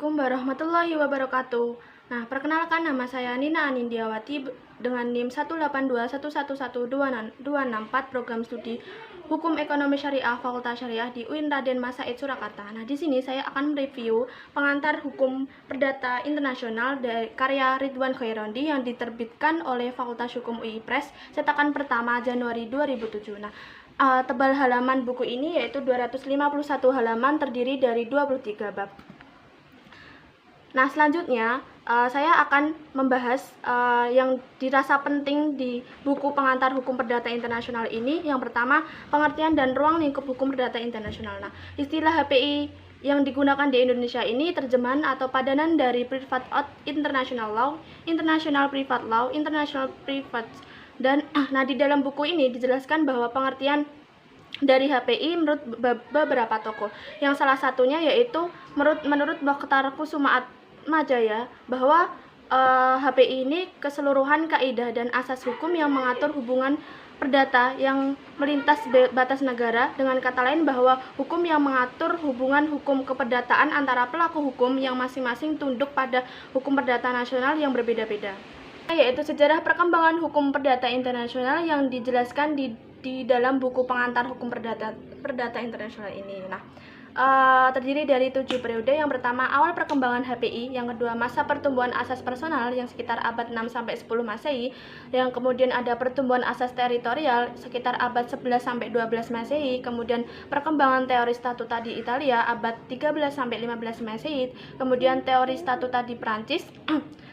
Assalamualaikum warahmatullahi wabarakatuh. Nah, perkenalkan nama saya Nina Anindiawati dengan NIM 182111264 program studi Hukum Ekonomi Syariah Fakultas Syariah di UIN Raden Mas Said Surakarta. Nah, di sini saya akan mereview pengantar hukum perdata internasional dari karya Ridwan Khairondi yang diterbitkan oleh Fakultas Hukum UI Press cetakan pertama Januari 2007. Nah, tebal halaman buku ini yaitu 251 halaman terdiri dari 23 bab. Nah, selanjutnya saya akan membahas yang dirasa penting di buku pengantar hukum perdata internasional ini. Yang pertama, pengertian dan ruang lingkup hukum perdata internasional. Nah, istilah HPI yang digunakan di Indonesia ini terjemahan atau padanan dari Private International Law, International Private Law, International Private, dan nah di dalam buku ini dijelaskan bahwa pengertian dari HPI menurut beberapa tokoh, yang salah satunya yaitu menurut Mokhtar Kusumajaya bahwa HPI ini keseluruhan kaidah dan asas hukum yang mengatur hubungan perdata yang melintas batas negara. Dengan kata lain, bahwa hukum yang mengatur hubungan hukum keperdataan antara pelaku hukum yang masing-masing tunduk pada hukum perdata nasional yang berbeda-beda, yaitu sejarah perkembangan hukum perdata internasional yang dijelaskan di dalam buku pengantar hukum perdata internasional ini. Nah, terdiri dari 7 periode. Yang pertama, awal perkembangan HPI. Yang kedua, masa pertumbuhan asas personal yang sekitar abad 6-10 Masehi. Yang kemudian ada pertumbuhan asas teritorial sekitar abad 11-12 Masehi. Kemudian perkembangan teori statuta di Italia abad 13-15 Masehi. Kemudian teori statuta di Prancis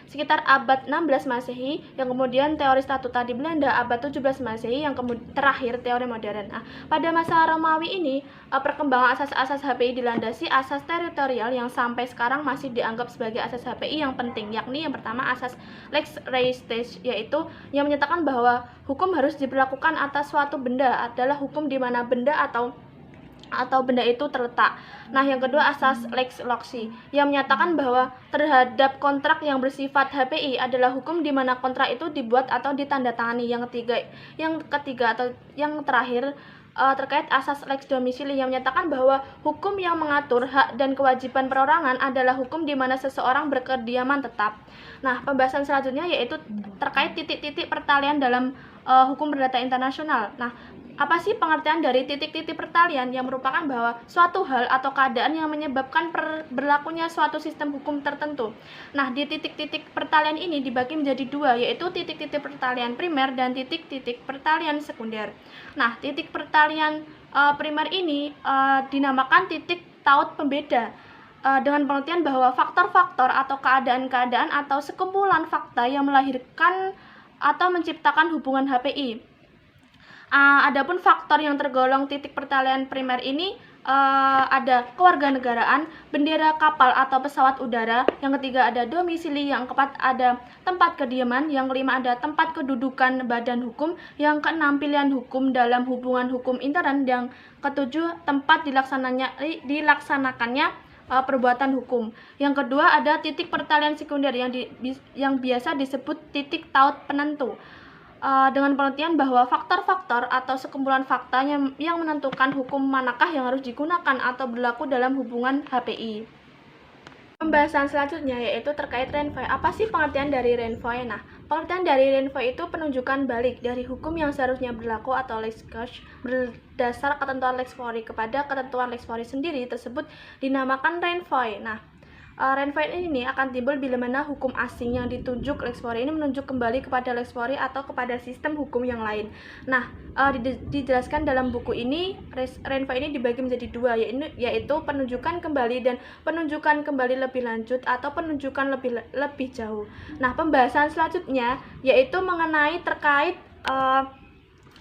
sekitar abad 16 Masehi, yang kemudian teori statuta di Belanda abad 17 Masehi, yang kemudian terakhir teori modern. Nah, pada masa Romawi ini, perkembangan asas-asas HPI dilandasi asas teritorial yang sampai sekarang masih dianggap sebagai asas HPI yang penting, yakni yang pertama asas lex reinstatis, yaitu yang menyatakan bahwa hukum harus diberlakukan atas suatu benda adalah hukum di mana benda atau benda itu terletak. Nah, yang kedua asas lex loci yang menyatakan bahwa terhadap kontrak yang bersifat HPI adalah hukum di mana kontrak itu dibuat atau ditandatangani. Yang ketiga atau yang terakhir terkait asas lex domisili yang menyatakan bahwa hukum yang mengatur hak dan kewajiban perorangan adalah hukum di mana seseorang berkediaman tetap. Nah, pembahasan selanjutnya yaitu terkait titik-titik pertalian dalam hukum perdata internasional. Nah, apa sih pengertian dari titik-titik pertalian? Yang merupakan bahwa suatu hal atau keadaan yang menyebabkan berlakunya suatu sistem hukum tertentu. Nah, di titik-titik pertalian ini dibagi menjadi dua, yaitu titik-titik pertalian primer dan titik-titik pertalian sekunder. Nah, titik pertalian primer ini dinamakan titik taut pembeda, dengan pengertian bahwa faktor-faktor atau keadaan-keadaan atau sekumpulan fakta yang melahirkan atau menciptakan hubungan HPI. Adapun faktor yang tergolong titik pertalian primer ini ada kewarganegaraan, bendera kapal atau pesawat udara, yang ketiga ada domisili, yang keempat ada tempat kediaman, yang kelima ada tempat kedudukan badan hukum, yang keenam pilihan hukum dalam hubungan hukum intern, yang ketujuh tempat dilaksanakannya perbuatan hukum. Yang kedua ada titik pertalian sekunder yang biasa disebut titik taut penentu, dengan pengertian bahwa faktor-faktor atau sekumpulan fakta yang menentukan hukum manakah yang harus digunakan atau berlaku dalam hubungan HPI. Pembahasan selanjutnya yaitu terkait renvoi. Apa sih pengertian dari renvoi? Nah, pengertian dari renvoi itu penunjukan balik dari hukum yang seharusnya berlaku atau lex quoque berdasar ketentuan lex fori kepada ketentuan lex fori sendiri tersebut dinamakan renvoi. Nah, renvoi ini akan timbul bila mana hukum asing yang ditunjuk lex fori ini menunjuk kembali kepada lex fori atau kepada sistem hukum yang lain. Nah, dijelaskan dalam buku ini renvoi ini dibagi menjadi dua, yaitu penunjukan kembali dan penunjukan kembali lebih lanjut atau penunjukan lebih jauh. Nah, pembahasan selanjutnya yaitu mengenai terkait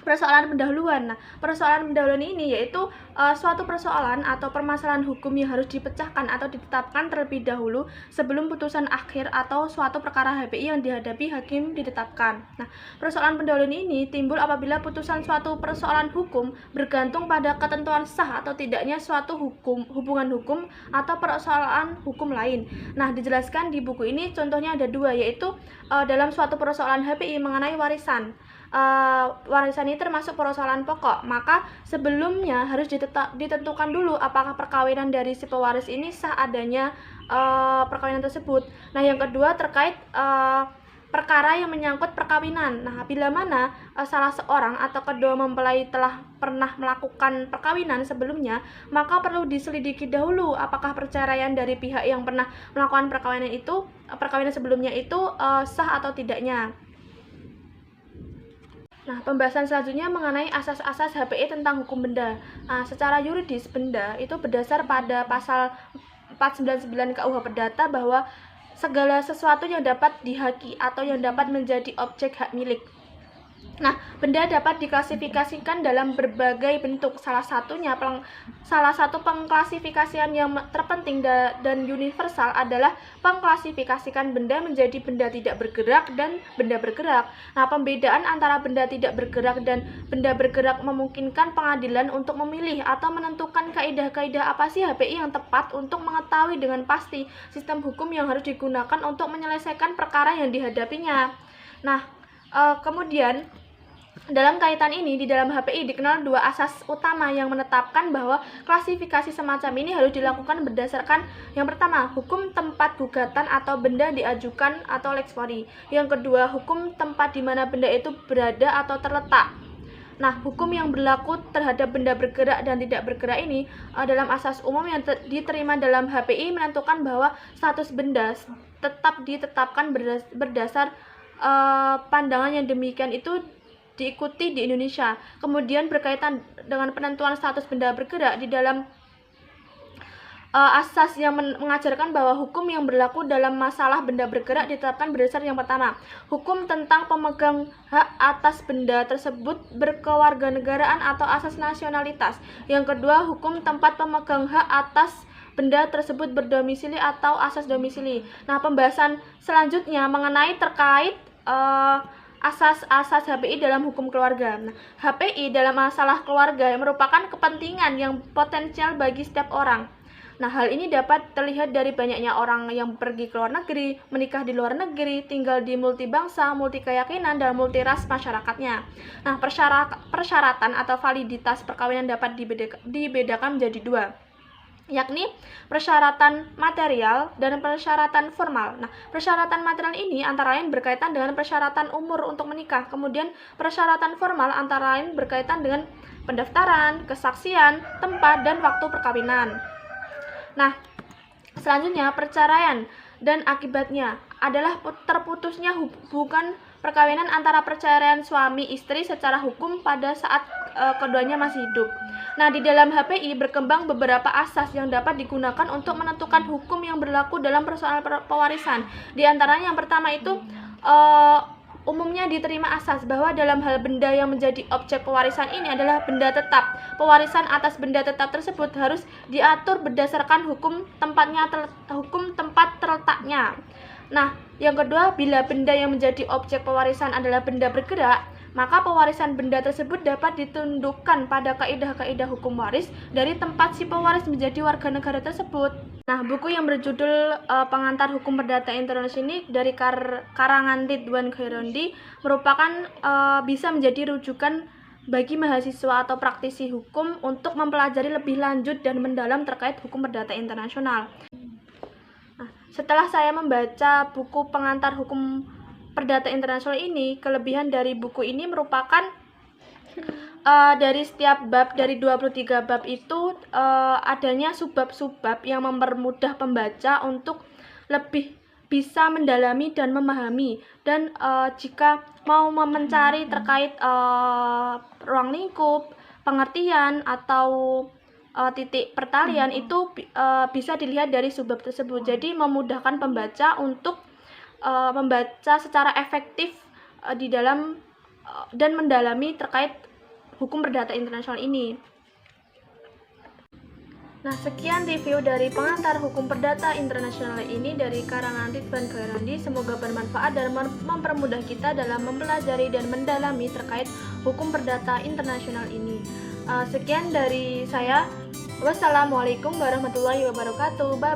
persoalan pendahuluan. Nah, persoalan pendahuluan ini yaitu suatu persoalan atau permasalahan hukum yang harus dipecahkan atau ditetapkan terlebih dahulu sebelum putusan akhir atau suatu perkara HPI yang dihadapi hakim ditetapkan. Nah, persoalan pendahuluan ini timbul apabila putusan suatu persoalan hukum bergantung pada ketentuan sah atau tidaknya suatu hubungan hukum atau persoalan hukum lain. Nah, dijelaskan di buku ini contohnya ada dua, yaitu dalam suatu persoalan HPI mengenai warisan. warisan ini termasuk persoalan pokok, maka sebelumnya harus ditentukan dulu apakah perkawinan dari si pewaris ini sah adanya perkawinan tersebut. Nah, yang kedua terkait perkara yang menyangkut perkawinan. Nah, bila mana salah seorang atau kedua mempelai telah pernah melakukan perkawinan sebelumnya, maka perlu diselidiki dahulu apakah perceraian dari pihak yang pernah melakukan perkawinan sebelumnya itu sah atau tidaknya. Nah, pembahasan selanjutnya mengenai asas-asas HPI tentang hukum benda. Nah, secara yuridis, benda itu berdasar pada pasal 499 KUH Perdata bahwa segala sesuatu yang dapat dihaki atau yang dapat menjadi objek hak milik. Nah, benda dapat diklasifikasikan dalam berbagai bentuk. Salah satu pengklasifikasian yang terpenting dan universal adalah pengklasifikasikan benda menjadi benda tidak bergerak dan benda bergerak. Nah, pembedaan antara benda tidak bergerak dan benda bergerak memungkinkan pengadilan untuk memilih atau menentukan kaidah-kaidah apa sih HPI yang tepat untuk mengetahui dengan pasti sistem hukum yang harus digunakan untuk menyelesaikan perkara yang dihadapinya. Nah, kemudian dalam kaitan ini, di dalam HPI dikenal dua asas utama yang menetapkan bahwa klasifikasi semacam ini harus dilakukan berdasarkan yang pertama, hukum tempat gugatan atau benda diajukan atau lex fori. Yang kedua, hukum tempat di mana benda itu berada atau terletak. Nah, hukum yang berlaku terhadap benda bergerak dan tidak bergerak ini dalam asas umum yang diterima dalam HPI menentukan bahwa status benda tetap ditetapkan berdasar pandangan yang demikian itu diikuti di Indonesia. Kemudian berkaitan dengan penentuan status benda bergerak di dalam asas yang mengajarkan bahwa hukum yang berlaku dalam masalah benda bergerak ditetapkan berdasar yang pertama, hukum tentang pemegang hak atas benda tersebut berkewarganegaraan atau asas nasionalitas. Yang kedua, hukum tempat pemegang hak atas benda tersebut berdomisili atau asas domisili. Nah, pembahasan selanjutnya mengenai terkait asas-asas HPI dalam hukum keluarga. Nah, HPI dalam masalah keluarga merupakan kepentingan yang potensial bagi setiap orang. Nah, hal ini dapat terlihat dari banyaknya orang yang pergi ke luar negeri, menikah di luar negeri, tinggal di multibangsa, multikeyakinan, dan multiras masyarakatnya. Nah, persyaratan atau validitas perkawinan dapat dibedakan menjadi dua, yakni persyaratan material dan persyaratan formal. Nah, persyaratan material ini antara lain berkaitan dengan persyaratan umur untuk menikah. Kemudian persyaratan formal antara lain berkaitan dengan pendaftaran, kesaksian, tempat, dan waktu perkawinan. Nah, selanjutnya perceraian dan akibatnya adalah terputusnya hubungan perkawinan antara perceraian suami istri secara hukum pada saat keduanya masih hidup. Nah, di dalam HPI berkembang beberapa asas yang dapat digunakan untuk menentukan hukum yang berlaku dalam persoalan pewarisan. Di antaranya yang pertama itu umumnya diterima asas bahwa dalam hal benda yang menjadi objek pewarisan ini adalah benda tetap. Pewarisan atas benda tetap tersebut harus diatur berdasarkan hukum tempat terletaknya. Nah, yang kedua, bila benda yang menjadi objek pewarisan adalah benda bergerak, maka pewarisan benda tersebut dapat ditundukkan pada kaidah-kaidah hukum waris dari tempat si pewaris menjadi warga negara tersebut. Nah, buku yang berjudul Pengantar Hukum Perdata Internasional ini dari karangan Ridwan Khairondi merupakan bisa menjadi rujukan bagi mahasiswa atau praktisi hukum untuk mempelajari lebih lanjut dan mendalam terkait hukum perdata internasional. Nah, setelah saya membaca buku Pengantar Hukum Perdata Internasional ini, kelebihan dari buku ini merupakan dari setiap bab, dari 23 bab itu adanya subbab-subbab yang mempermudah pembaca untuk lebih bisa mendalami dan memahami. Dan jika mau mencari terkait ruang lingkup, pengertian, atau titik pertalian itu bisa dilihat dari subbab tersebut. Jadi memudahkan pembaca untuk membaca secara efektif di dalam dan mendalami terkait hukum perdata internasional ini. Nah, sekian review dari Pengantar Hukum Perdata Internasional ini dari karangan Ridwan Khairondi. Semoga bermanfaat dan mempermudah kita dalam mempelajari dan mendalami terkait hukum perdata internasional ini. Sekian dari saya. Wassalamualaikum warahmatullahi wabarakatuh. Bye-bye.